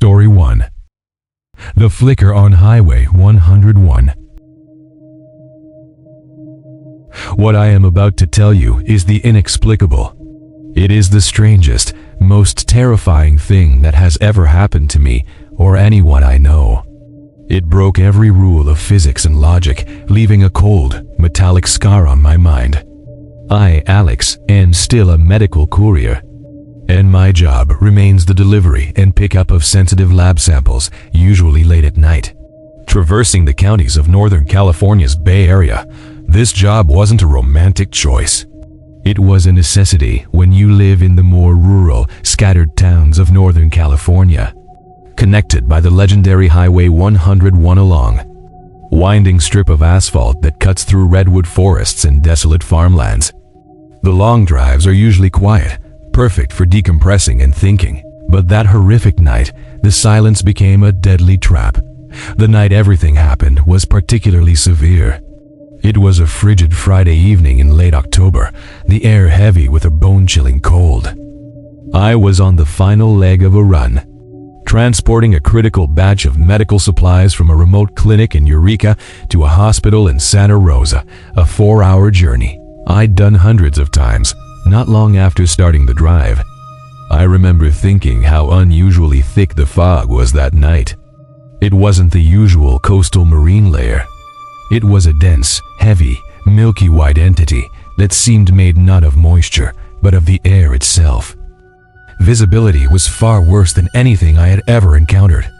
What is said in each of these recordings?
Story 1. The Flicker on Highway 101. What I am about to tell you is the inexplicable. It is the strangest, most terrifying thing that has ever happened to me or anyone I know. It broke every rule of physics and logic, leaving a cold, metallic scar on my mind. I, Alex, am still a medical courier, and my job remains the delivery and pickup of sensitive lab samples, usually late at night. Traversing the counties of Northern California's Bay Area, this job wasn't a romantic choice. It was a necessity when you live in the more rural, scattered towns of Northern California, connected by the legendary Highway 101, a long, winding strip of asphalt that cuts through redwood forests and desolate farmlands. The long drives are usually quiet, perfect for decompressing and thinking, but that horrific night, the silence became a deadly trap. The night everything happened was particularly severe. It was a frigid Friday evening in late October, the air heavy with a bone-chilling cold. I was on the final leg of a run, transporting a critical batch of medical supplies from a remote clinic in Eureka to a hospital in Santa Rosa, a 4-hour journey I'd done hundreds of times, not long after starting the drive. I remember thinking how unusually thick the fog was that night. It wasn't the usual coastal marine layer. It was a dense, heavy, milky white entity that seemed made not of moisture, but of the air itself. Visibility was far worse than anything I had ever encountered.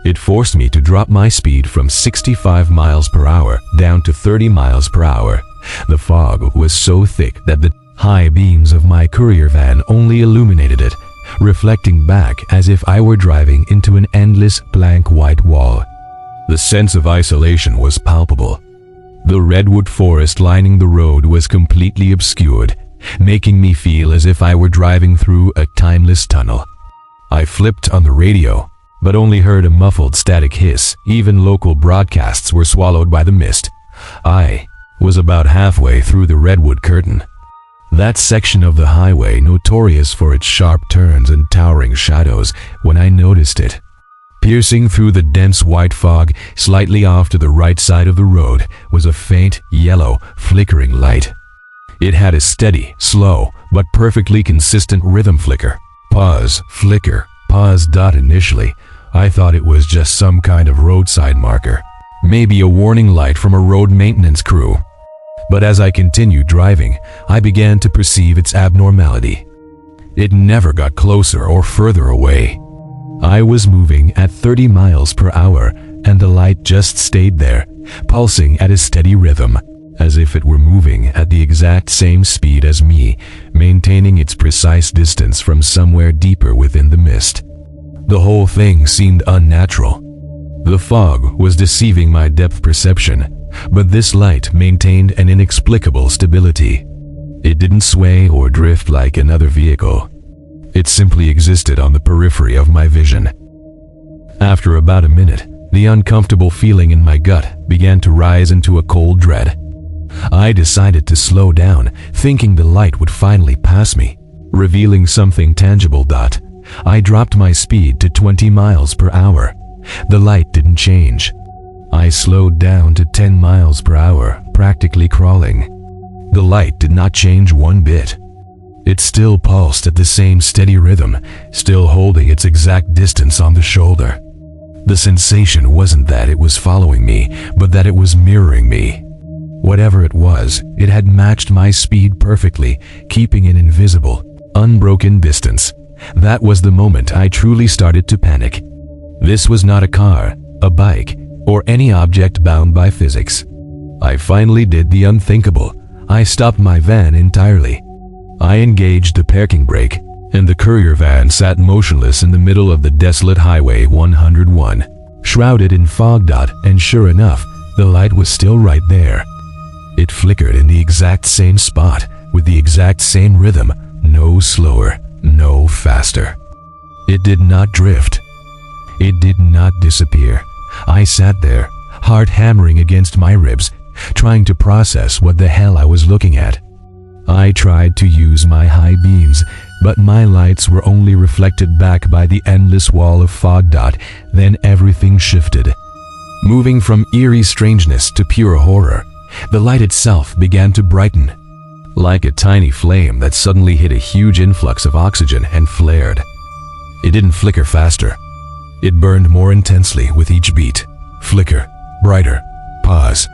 It forced me to drop my speed from 65 miles per hour down to 30 miles per hour. The fog was so thick that the high beams of my courier van only illuminated it, reflecting back as if I were driving into an endless blank white wall. The sense of isolation was palpable. The redwood forest lining the road was completely obscured, making me feel as if I were driving through a timeless tunnel. I flipped on the radio, but only heard a muffled static hiss. Even local broadcasts were swallowed by the mist. I was about halfway through the redwood curtain, that section of the highway notorious for its sharp turns and towering shadows, when I noticed it. Piercing through the dense white fog, slightly off to the right side of the road, was a faint, yellow, flickering light. It had a steady, slow, but perfectly consistent rhythm flicker. Pause, flicker, pause. Initially, I thought it was just some kind of roadside marker, maybe a warning light from a road maintenance crew. But as I continued driving, I began to perceive its abnormality. It never got closer or further away. I was moving at 30 miles per hour, and the light just stayed there, pulsing at a steady rhythm, as if it were moving at the exact same speed as me, maintaining its precise distance from somewhere deeper within the mist. The whole thing seemed unnatural. The fog was deceiving my depth perception, but this light maintained an inexplicable stability. It didn't sway or drift like another vehicle. It simply existed on the periphery of my vision. After about a minute, the uncomfortable feeling in my gut began to rise into a cold dread. I decided to slow down, thinking the light would finally pass me, revealing something tangible. I dropped my speed to 20 miles per hour. The light didn't change. I slowed down to 10 miles per hour, practically crawling. The light did not change one bit. It still pulsed at the same steady rhythm, still holding its exact distance on the shoulder. The sensation wasn't that it was following me, but that it was mirroring me. Whatever it was, it had matched my speed perfectly, keeping an invisible, unbroken distance. That was the moment I truly started to panic. This was not a car, a bike, or any object bound by physics. I finally did the unthinkable. I stopped my van entirely. I engaged the parking brake, and the courier van sat motionless in the middle of the desolate Highway 101, shrouded in fog. And sure enough, the light was still right there. It flickered in the exact same spot, with the exact same rhythm, no slower, no faster. It did not drift. It did not disappear. I sat there, heart hammering against my ribs, trying to process what the hell I was looking at. I tried to use my high beams, but my lights were only reflected back by the endless wall of fog. Then everything shifted. Moving from eerie strangeness to pure horror, the light itself began to brighten, like a tiny flame that suddenly hit a huge influx of oxygen and flared. It didn't flicker faster. It burned more intensely with each beat. Flicker, brighter, pause,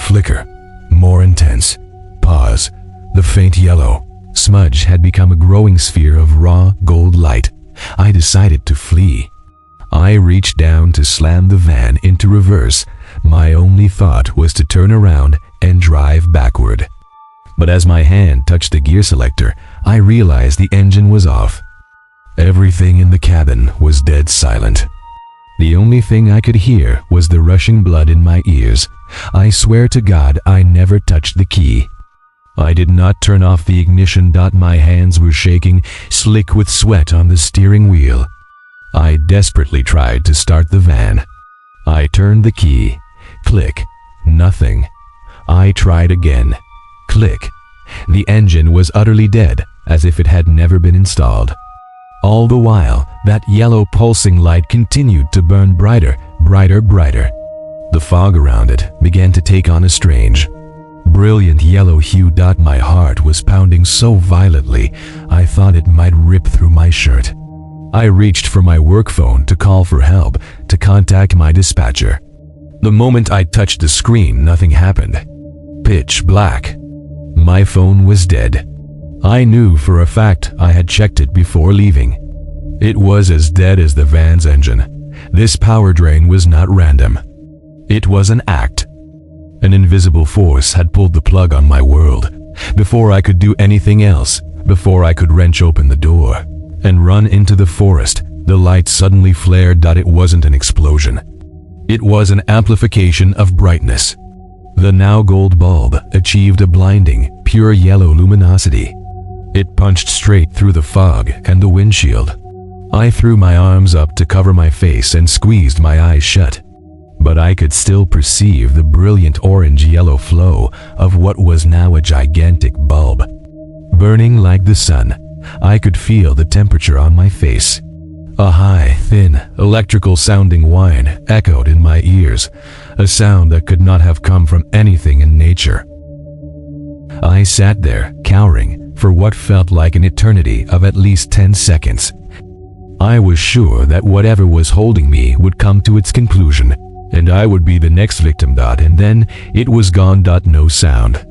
flicker, more intense, pause. The faint yellow smudge had become a growing sphere of raw gold light. I decided to flee. I reached down to slam the van into reverse. My only thought was to turn around and drive backward. But as my hand touched the gear selector, I realized the engine was off. Everything in the cabin was dead silent. The only thing I could hear was the rushing blood in my ears. I swear to God I never touched the key. I did not turn off the ignition. My hands were shaking, slick with sweat on the steering wheel. I desperately tried to start the van. I turned the key. Click. Nothing. I tried again. Click. The engine was utterly dead, as if it had never been installed. All the while, that yellow pulsing light continued to burn brighter, brighter, brighter. The fog around it began to take on a strange, brilliant yellow hue. My heart was pounding so violently, I thought it might rip through my shirt. I reached for my work phone to call for help, to contact my dispatcher. The moment I touched the screen, nothing happened. Pitch black. My phone was dead. I knew for a fact I had checked it before leaving. It was as dead as the van's engine. This power drain was not random. It was an act. An invisible force had pulled the plug on my world. Before I could do anything else, before I could wrench open the door and run into the forest, the light suddenly flared. It wasn't an explosion. It was an amplification of brightness. The now gold bulb achieved a blinding, pure yellow luminosity. It punched straight through the fog and the windshield. I threw my arms up to cover my face and squeezed my eyes shut. But I could still perceive the brilliant orange-yellow flow of what was now a gigantic bulb. Burning like the sun, I could feel the temperature on my face. A high, thin, electrical-sounding whine echoed in my ears, a sound that could not have come from anything in nature. I sat there, cowering, for what felt like an eternity of at least 10 seconds. I was sure that whatever was holding me would come to its conclusion, and I would be the next victim. And then it was gone. No sound.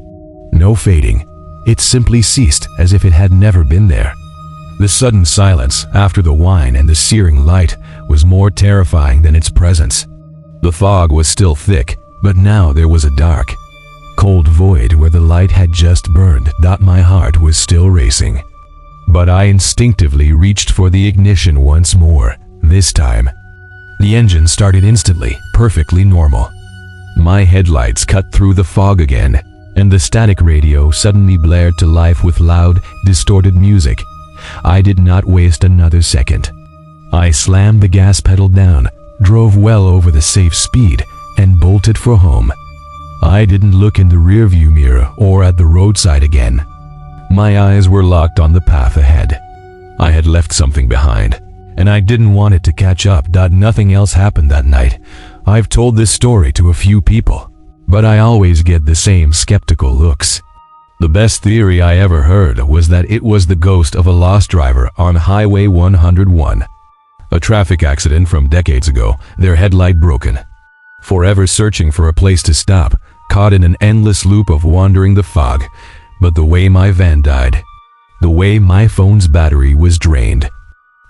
No fading. It simply ceased as if it had never been there. The sudden silence after the whine and the searing light was more terrifying than its presence. The fog was still thick, but now there was a dark, cold void where the light had just burned. My heart was still racing. But I instinctively reached for the ignition once more. This time, the engine started instantly, perfectly normal. My headlights cut through the fog again, and the static radio suddenly blared to life with loud, distorted music. I did not waste another second. I slammed the gas pedal down, drove well over the safe speed, and bolted for home. I didn't look in the rearview mirror or at the roadside again. My eyes were locked on the path ahead. I had left something behind, and I didn't want it to catch up. Nothing else happened that night. I've told this story to a few people, but I always get the same skeptical looks. The best theory I ever heard was that it was the ghost of a lost driver on Highway 101. A traffic accident from decades ago, their headlight broken. Forever searching for a place to stop, caught in an endless loop of wandering the fog. But the way my van died, the way my phone's battery was drained,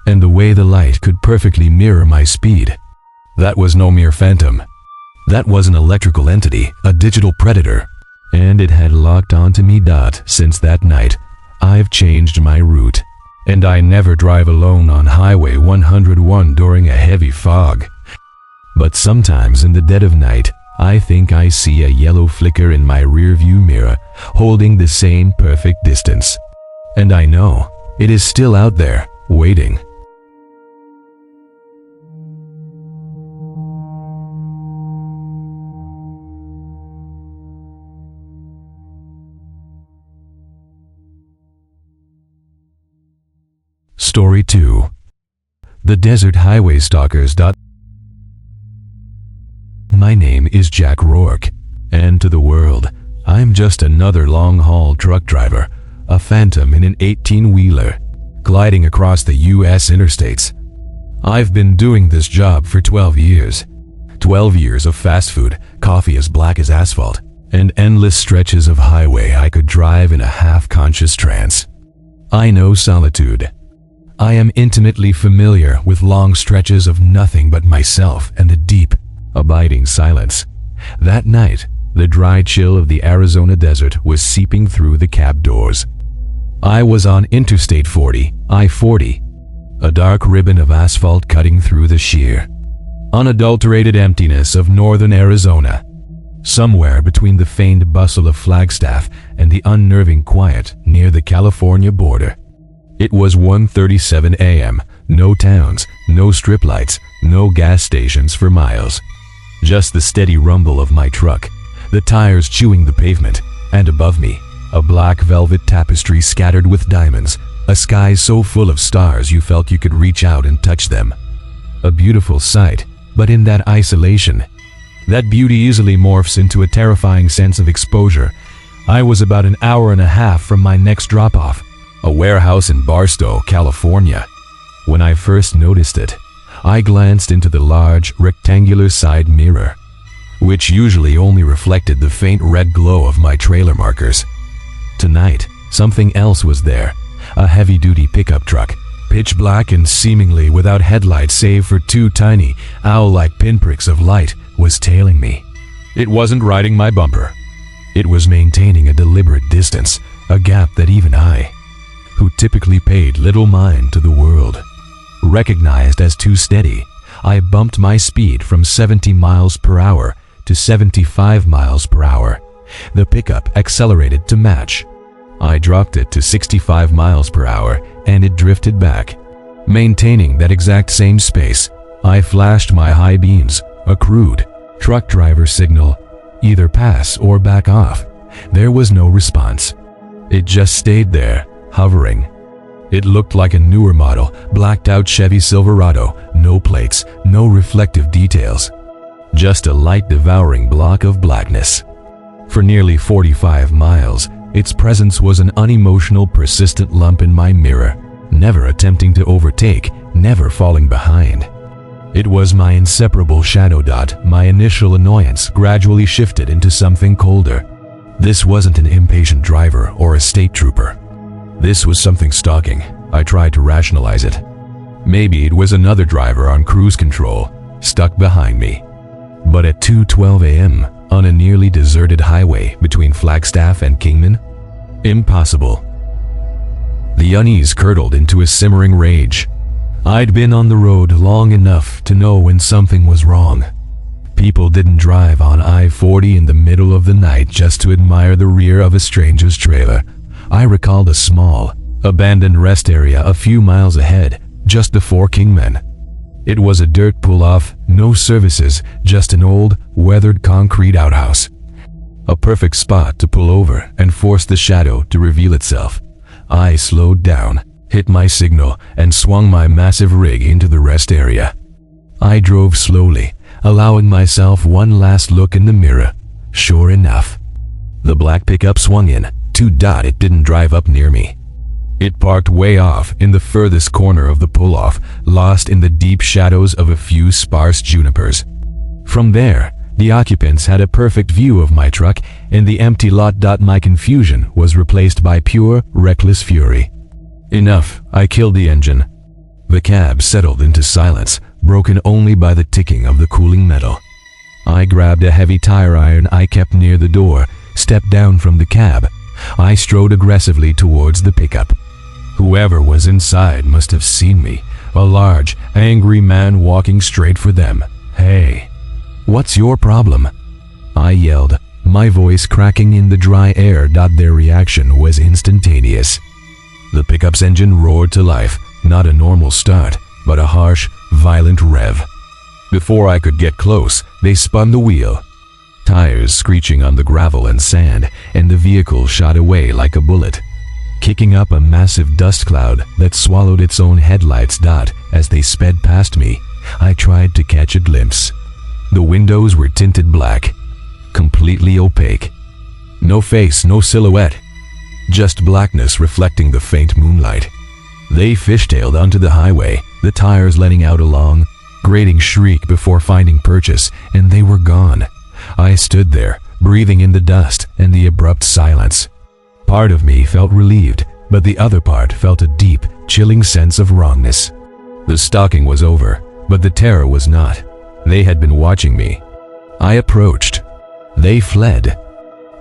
and the way the light could perfectly mirror my speed, that was no mere phantom. That was an electrical entity, a digital predator, and it had locked onto me. Since that night, I've changed my route, and I never drive alone on Highway 101 during a heavy fog. But sometimes in the dead of night, I think I see a yellow flicker in my rearview mirror, holding the same perfect distance. And I know it is still out there, waiting. Story 2. The Desert Highway Stalkers. My name is Jack Rourke, and to the world, I'm just another long-haul truck driver, a phantom in an 18-wheeler, gliding across the U.S. interstates. I've been doing this job for 12 years. 12 years of fast food, coffee as black as asphalt, and endless stretches of highway I could drive in a half-conscious trance. I know solitude. I am intimately familiar with long stretches of nothing but myself and the deep, abiding silence. That night, the dry chill of the Arizona desert was seeping through the cab doors. I was on Interstate 40, I-40, a dark ribbon of asphalt cutting through the sheer, unadulterated emptiness of northern Arizona, somewhere between the faint bustle of Flagstaff and the unnerving quiet near the California border. It was 1:37 a.m., no towns, no strip lights, no gas stations for miles. Just the steady rumble of my truck, the tires chewing the pavement, and above me, a black velvet tapestry scattered with diamonds, a sky so full of stars you felt you could reach out and touch them. A beautiful sight, but in that isolation, that beauty easily morphs into a terrifying sense of exposure. I was about an hour and a half from my next drop-off, a warehouse in Barstow, California. When I first noticed it, I glanced into the large, rectangular side mirror, which usually only reflected the faint red glow of my trailer markers. Tonight, something else was there, a heavy-duty pickup truck, pitch black and seemingly without headlights save for two tiny, owl-like pinpricks of light, was tailing me. It wasn't riding my bumper. It was maintaining a deliberate distance, a gap that even I, who typically paid little mind to the world, recognized as too steady. I bumped my speed from 70 miles per hour to 75 miles per hour. The pickup accelerated to match. I dropped it to 65 miles per hour and it drifted back. Maintaining that exact same space, I flashed my high beams, a crude truck driver signal, either pass or back off. There was no response. It just stayed there, hovering. It looked like a newer model, blacked-out Chevy Silverado, no plates, no reflective details. Just a light-devouring block of blackness. For nearly 45 miles, its presence was an unemotional, persistent lump in my mirror, never attempting to overtake, never falling behind. It was my inseparable shadow dot. My initial annoyance gradually shifted into something colder. This wasn't an impatient driver or a state trooper. This was something stalking. I tried to rationalize it. Maybe it was another driver on cruise control, stuck behind me. But at 2:12 a.m., on a nearly deserted highway between Flagstaff and Kingman? Impossible. The unease curdled into a simmering rage. I'd been on the road long enough to know when something was wrong. People didn't drive on I-40 in the middle of the night just to admire the rear of a stranger's trailer. I recalled a small, abandoned rest area a few miles ahead, just before Kingman. It was a dirt pull-off, no services, just an old, weathered concrete outhouse. A perfect spot to pull over and force the shadow to reveal itself. I slowed down, hit my signal, and swung my massive rig into the rest area. I drove slowly, allowing myself one last look in the mirror. Sure enough, the black pickup swung in. It didn't drive up near me. It parked way off in the furthest corner of the pull-off, lost in the deep shadows of a few sparse junipers. From there, the occupants had a perfect view of my truck and the empty lot. My confusion was replaced by pure, reckless fury. Enough, I killed the engine. The cab settled into silence, broken only by the ticking of the cooling metal. I grabbed a heavy tire iron I kept near the door, stepped down from the cab. I strode aggressively towards the pickup. Whoever was inside must have seen me, a large, angry man walking straight for them. "Hey, what's your problem?" I yelled, my voice cracking in the dry air. Their reaction was instantaneous. The pickup's engine roared to life, not a normal start, but a harsh, violent rev. Before I could get close, they spun the wheel, tires screeching on the gravel and sand, and the vehicle shot away like a bullet. kicking up a massive dust cloud that swallowed its own headlights. As they sped past me, I tried to catch a glimpse. The windows were tinted black, completely opaque. No face, no silhouette, just blackness reflecting the faint moonlight. They fishtailed onto the highway, the tires letting out a long, grating shriek before finding purchase, and they were gone. I stood there, breathing in the dust and the abrupt silence. Part of me felt relieved, but the other part felt a deep, chilling sense of wrongness. The stalking was over, but the terror was not. They had been watching me. I approached. They fled.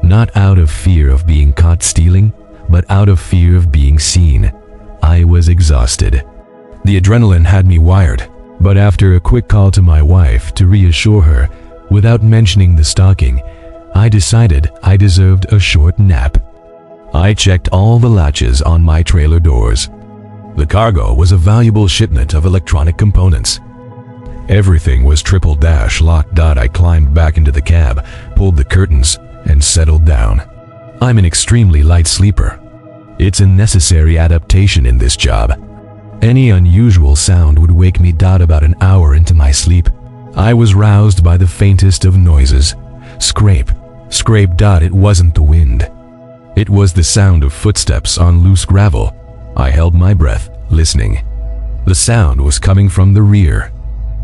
Not out of fear of being caught stealing, but out of fear of being seen. I was exhausted. The adrenaline had me wired, but after a quick call to my wife to reassure her, without mentioning the stalking, I decided I deserved a short nap. I checked all the latches on my trailer doors. The cargo was a valuable shipment of electronic components. Everything was triple-locked. I climbed back into the cab, pulled the curtains, and settled down. I'm an extremely light sleeper. It's a necessary adaptation in this job. Any unusual sound would wake me. About an hour into my sleep, I was roused by the faintest of noises. Scrape, scrape. It wasn't the wind. It was the sound of footsteps on loose gravel. I held my breath, listening. The sound was coming from the rear.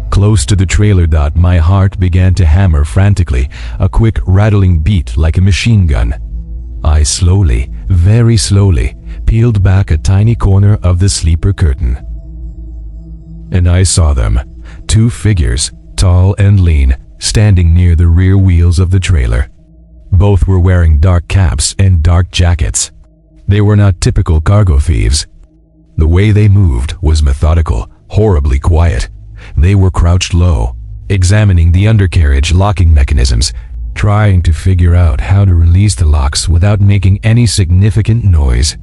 Close to the trailer. My heart began to hammer frantically, a quick rattling beat like a machine gun. I slowly, very slowly, peeled back a tiny corner of the sleeper curtain. And I saw them, two figures, tall and lean, standing near the rear wheels of the trailer. Both were wearing dark caps and dark jackets. They were not typical cargo thieves. The way they moved was methodical, horribly quiet. They were crouched low, examining the undercarriage locking mechanisms, trying to figure out how to release the locks without making any significant noise.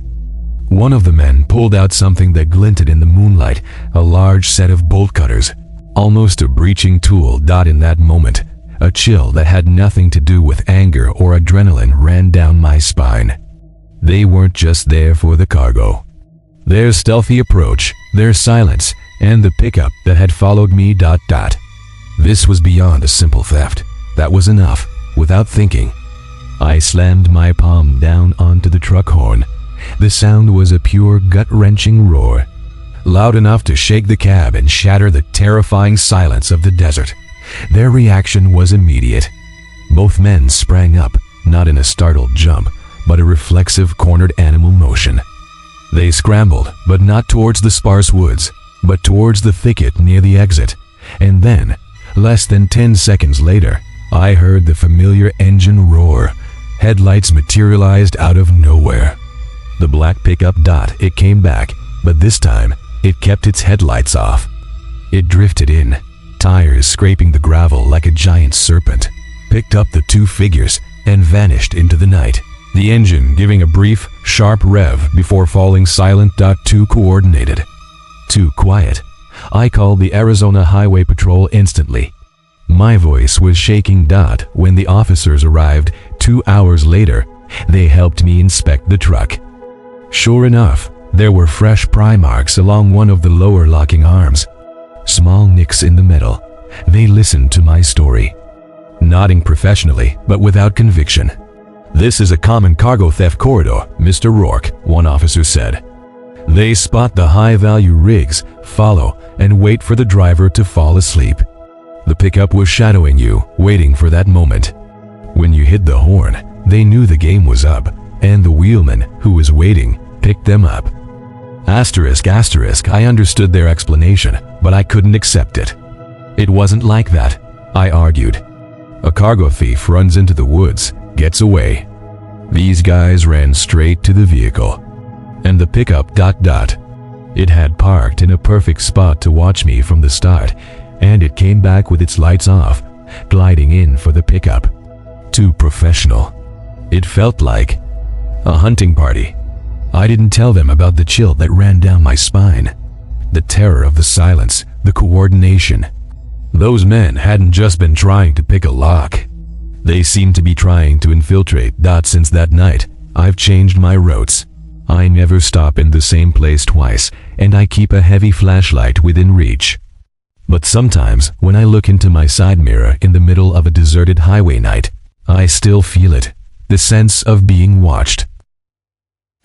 One of the men pulled out something that glinted in the moonlight, a large set of bolt cutters, almost a breaching tool. In that moment, a chill that had nothing to do with anger or adrenaline ran down my spine. They weren't just there for the cargo. Their stealthy approach, their silence, and the pickup that had followed me. This was beyond a simple theft. That was enough. Without thinking, I slammed my palm down onto the truck horn. The sound was a pure gut-wrenching roar, loud enough to shake the cab and shatter the terrifying silence of the desert. Their reaction was immediate. Both men sprang up, not in a startled jump, but a reflexive cornered animal motion. They scrambled, but not towards the sparse woods, but towards the thicket near the exit. And then, less than 10 seconds later, I heard the familiar engine roar. Headlights materialized out of nowhere. The black pickup. It came back, but this time, it kept its headlights off. It drifted in, tires scraping the gravel like a giant serpent, picked up the two figures, and vanished into the night. The engine giving a brief, sharp rev before falling silent. Too coordinated. Too quiet. I called the Arizona Highway Patrol instantly. My voice was shaking. When the officers arrived 2 hours later, they helped me inspect the truck. Sure enough, there were fresh pry marks along one of the lower locking arms. Small nicks in the metal. They listened to my story, nodding professionally but without conviction. "This is a common cargo theft corridor, Mr. Rourke," one officer said. "They spot the high-value rigs, follow, and wait for the driver to fall asleep. The pickup was shadowing you, waiting for that moment. When you hit the horn, they knew the game was up, and the wheelman, who was waiting, picked them up." I understood their explanation, but I couldn't accept it. It wasn't like that, I argued. A cargo thief runs into the woods, gets away. These guys ran straight to the vehicle. And the pickup. It had parked in a perfect spot to watch me from the start, and it came back with its lights off, gliding in for the pickup. Too professional. It felt like a hunting party. I didn't tell them about the chill that ran down my spine, the terror of the silence, the coordination. Those men hadn't just been trying to pick a lock. They seemed to be trying to infiltrate. Since that night, I've changed my routes. I never stop in the same place twice, and I keep a heavy flashlight within reach. But sometimes, when I look into my side mirror in the middle of a deserted highway night, I still feel it, the sense of being watched.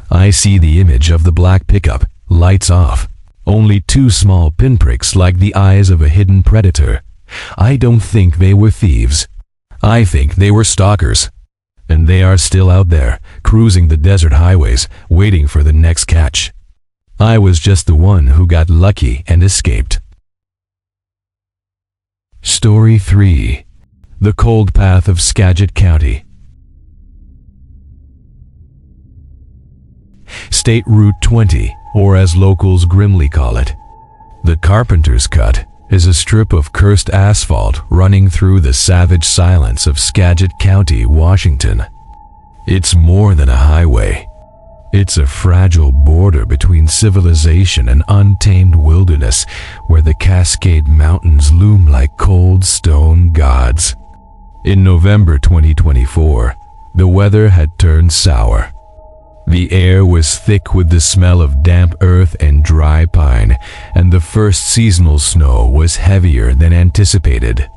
I see the image of the black pickup, lights off, only two small pinpricks like the eyes of a hidden predator. I don't think they were thieves. I think they were stalkers. And they are still out there, cruising the desert highways, waiting for the next catch. I was just the one who got lucky and escaped. Story 3. The Cold Path of Skagit County. State Route 20, or as locals grimly call it, the Carpenter's Cut, is a strip of cursed asphalt running through the savage silence of Skagit County, Washington. It's more than a highway. It's a fragile border between civilization and untamed wilderness, where the Cascade Mountains loom like cold stone gods. In November 2024, the weather had turned sour. The air was thick with the smell of damp earth and dry pine, and the first seasonal snow was heavier than anticipated.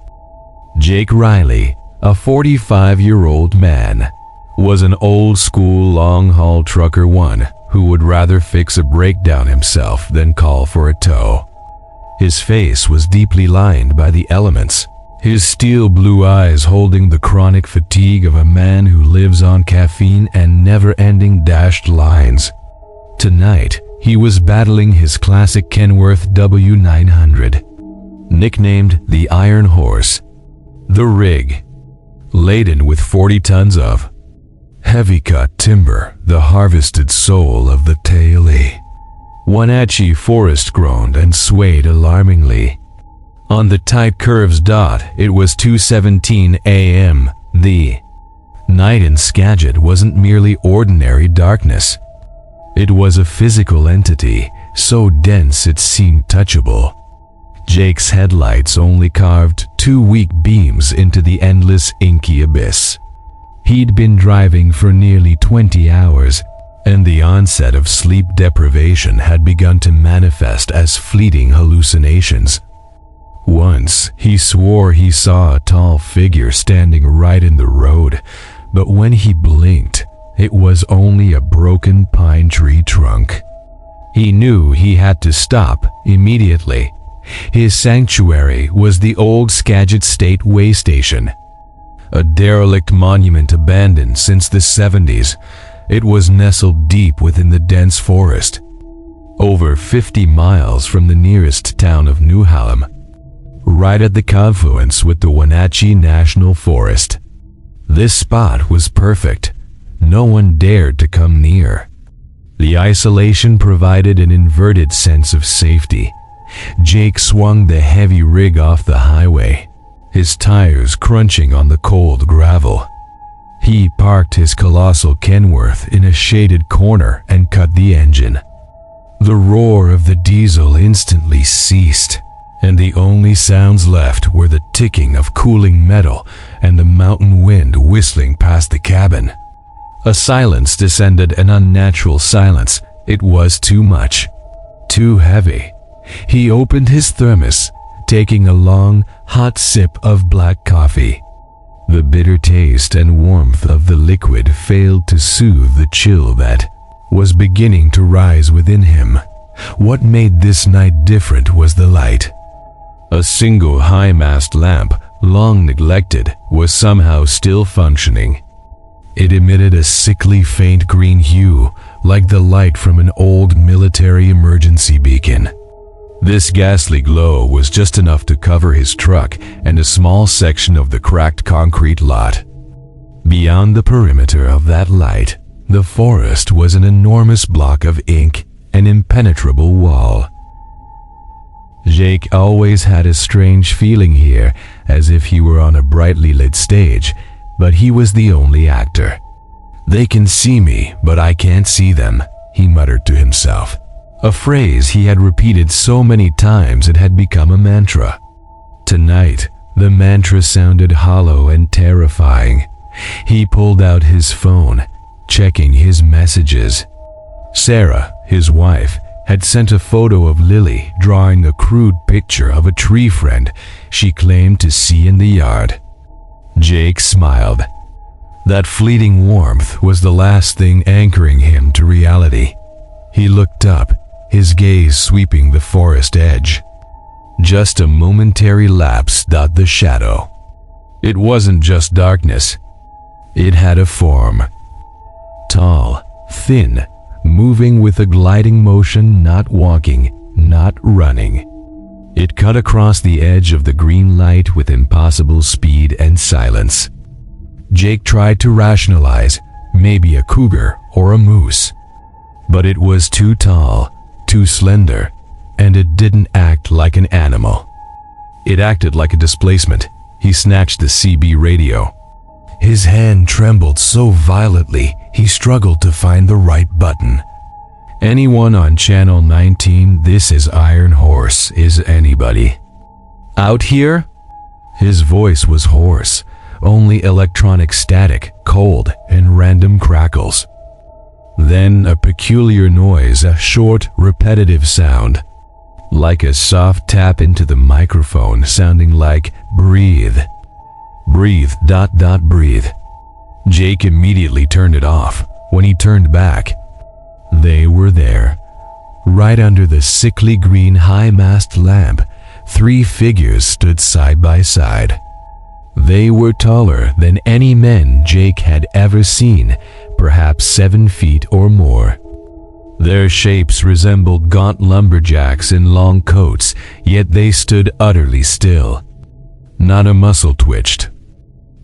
Jake Riley, a 45-year-old man, was an old-school long-haul trucker, one who would rather fix a breakdown himself than call for a tow. His face was deeply lined by the elements, his steel blue eyes holding the chronic fatigue of a man who lives on caffeine and never-ending dashed lines. Tonight, he was battling his classic Kenworth W900, nicknamed the Iron Horse. The rig, laden with 40 tons of heavy-cut timber, the harvested soul of the Tailey. Wenatchee forest groaned and swayed alarmingly. On the tight curve's dot, it was 2:17 a.m. The night in Skagit wasn't merely ordinary darkness. It was a physical entity, so dense it seemed touchable. Jake's headlights only carved 2 weak beams into the endless inky abyss. He'd been driving for nearly 20 hours, and the onset of sleep deprivation had begun to manifest as fleeting hallucinations. Once, he swore he saw a tall figure standing right in the road, but when he blinked, it was only a broken pine tree trunk. He knew he had to stop immediately. His sanctuary was the old Skagit State Way Station, a derelict monument abandoned since the 70s. It was nestled deep within the dense forest, over 50 miles from the nearest town of New Hallam, right at the confluence with the Wenatchee National Forest. This spot was perfect. No one dared to come near. The isolation provided an inverted sense of safety. Jake swung the heavy rig off the highway, his tires crunching on the cold gravel. He parked his colossal Kenworth in a shaded corner and cut the engine. The roar of the diesel instantly ceased, and the only sounds left were the ticking of cooling metal and the mountain wind whistling past the cabin. A silence descended, an unnatural silence. It was too much, too heavy. He opened his thermos, taking a long, hot sip of black coffee. The bitter taste and warmth of the liquid failed to soothe the chill that was beginning to rise within him. What made this night different was the light. A single high-mast lamp, long neglected, was somehow still functioning. It emitted a sickly faint green hue, like the light from an old military emergency beacon. This ghastly glow was just enough to cover his truck and a small section of the cracked concrete lot. Beyond the perimeter of that light, the forest was an enormous block of ink, an impenetrable wall. Jake always had a strange feeling here, as if he were on a brightly lit stage, but he was the only actor. "They can see me, but I can't see them," he muttered to himself, a phrase he had repeated so many times it had become a mantra. Tonight, the mantra sounded hollow and terrifying. He pulled out his phone, checking his messages. Sarah, his wife, had sent a photo of Lily drawing a crude picture of a tree friend she claimed to see in the yard. Jake smiled. That fleeting warmth was the last thing anchoring him to reality. He looked up, his gaze sweeping the forest edge. Just a momentary lapse dot the shadow. It wasn't just darkness. It had a form. Tall, thin, moving with a gliding motion, not walking, not running. It cut across the edge of the green light with impossible speed and silence. Jake tried to rationalize, maybe a cougar or a moose. But it was too tall, too slender, and it didn't act like an animal. It acted like a displacement. He snatched the CB radio. His hand trembled so violently, he struggled to find the right button. Anyone on Channel 19, this is Iron Horse, is anybody out here? His voice was hoarse, only electronic static, cold, and random crackles. Then a peculiar noise, a short, repetitive sound, like a soft tap into the microphone, sounding like breathe. Breathe, breathe. Jake immediately turned it off. When he turned back, they were there. Right under the sickly green high-mast lamp, 3 figures stood side by side. They were taller than any men Jake had ever seen, perhaps 7 feet or more. Their shapes resembled gaunt lumberjacks in long coats, yet they stood utterly still. Not a muscle twitched.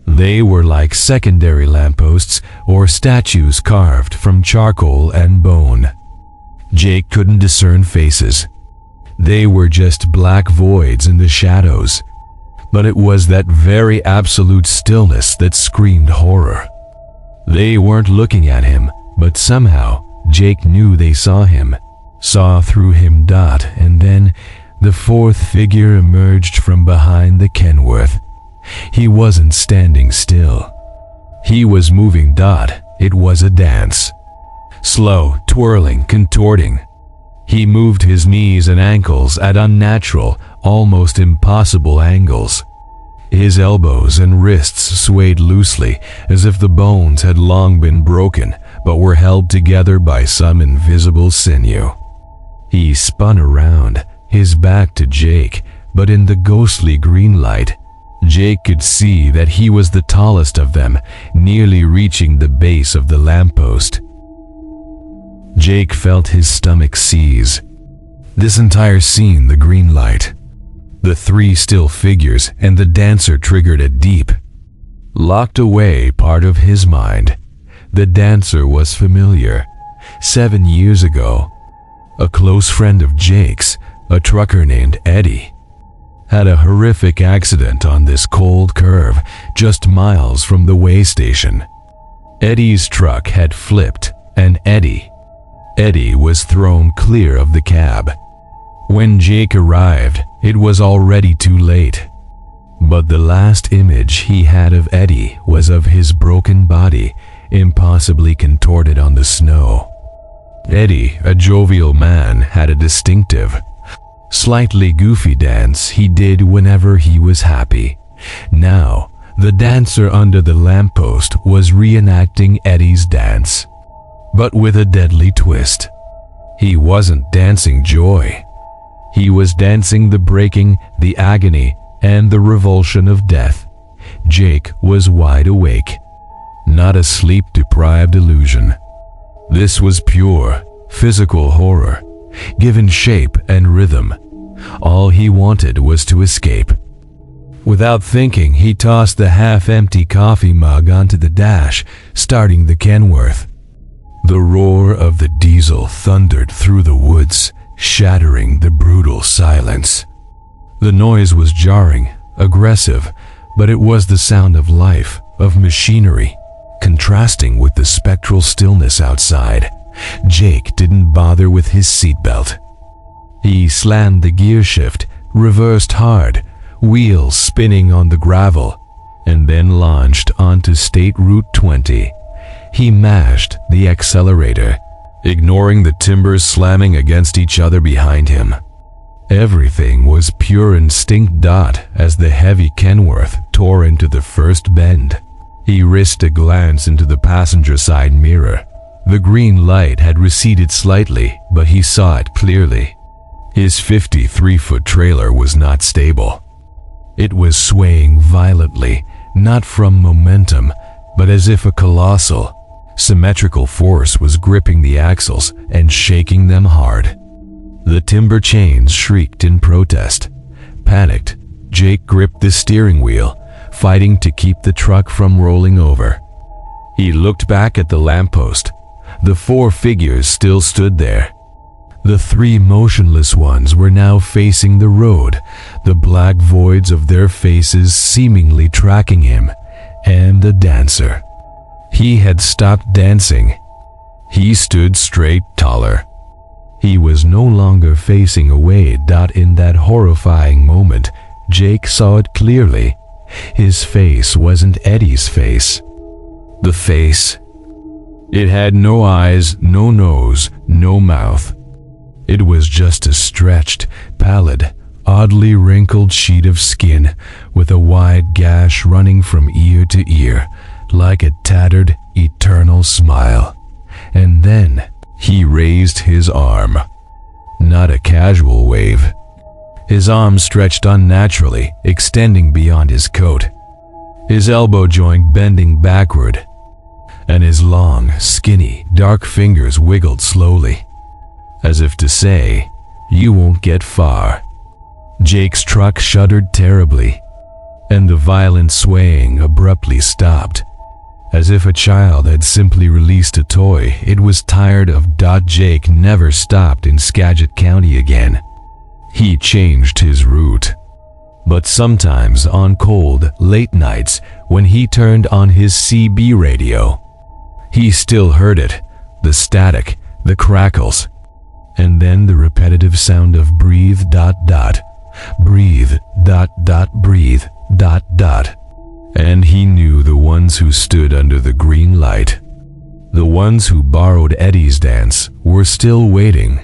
They were like secondary lampposts or statues carved from charcoal and bone. Jake couldn't discern faces. They were just black voids in the shadows. But it was that very absolute stillness that screamed horror. They weren't looking at him, but somehow Jake knew they saw him, saw through him. And then the 4th figure emerged from behind the Kenworth. He wasn't standing still. He was moving. It was a dance. Slow, twirling, contorting. He moved his knees and ankles at unnatural, almost impossible angles. His elbows and wrists swayed loosely, as if the bones had long been broken, but were held together by some invisible sinew. He spun around, his back to Jake, but in the ghostly green light, Jake could see that he was the tallest of them, nearly reaching the base of the lamppost. Jake felt his stomach seize. This entire scene, the green light, the 3 still figures, and the dancer triggered a deep, locked away part of his mind. The dancer was familiar. 7 years ago, a close friend of Jake's, a trucker named Eddie, had a horrific accident on this cold curve just miles from the way station. Eddie's truck had flipped, and Eddie was thrown clear of the cab. When Jake arrived, it was already too late. But the last image he had of Eddie was of his broken body, impossibly contorted on the snow. Eddie, a jovial man, had a distinctive, slightly goofy dance he did whenever he was happy. Now, the dancer under the lamppost was reenacting Eddie's dance, but with a deadly twist. He wasn't dancing joy. He was dancing the breaking, the agony, and the revulsion of death. Jake was wide awake, not a sleep-deprived illusion. This was pure, physical horror, given shape and rhythm. All he wanted was to escape. Without thinking, he tossed the half-empty coffee mug onto the dash, starting the Kenworth. The roar of the diesel thundered through the woods, shattering the brutal silence. The noise was jarring, aggressive, but it was the sound of life, of machinery, contrasting with the spectral stillness outside. Jake didn't bother with his seatbelt. He slammed the gear shift, reversed hard, wheels spinning on the gravel, and then launched onto State Route 20. He mashed the accelerator, ignoring the timbers slamming against each other behind him. Everything was pure instinct. As the heavy Kenworth tore into the first bend, he risked a glance into the passenger side mirror. The green light had receded slightly, but he saw it clearly. His 53-foot trailer was not stable. It was swaying violently, not from momentum, but as if a colossal, symmetrical force was gripping the axles and shaking them hard. The timber chains shrieked in protest. Panicked, Jake gripped the steering wheel, fighting to keep the truck from rolling over. He looked back at the lamppost. The 4 figures still stood there. The 3 motionless ones were now facing the road, the black voids of their faces seemingly tracking him, and the dancer. He had stopped dancing. He stood straight taller. He was no longer facing away. In that horrifying moment, Jake saw it clearly. His face wasn't Eddie's face. The face. It had no eyes, no nose, no mouth. It was just a stretched, pallid, oddly wrinkled sheet of skin with a wide gash running from ear to ear, like a tattered, eternal smile. And then he raised his arm. Not a casual wave. His arm stretched unnaturally, extending beyond his coat, his elbow joint bending backward, and his long, skinny, dark fingers wiggled slowly, as if to say, "You won't get far." Jake's truck shuddered terribly, and the violent swaying abruptly stopped, as if a child had simply released a toy it was tired of. Jake never stopped in Skagit County again. He changed his route. But sometimes on cold, late nights, when he turned on his CB radio, he still heard it, the static, the crackles, and then the repetitive sound of breathe, breathe, breathe, and he knew the ones who stood under the green light, the ones who borrowed Eddie's dance, were still waiting.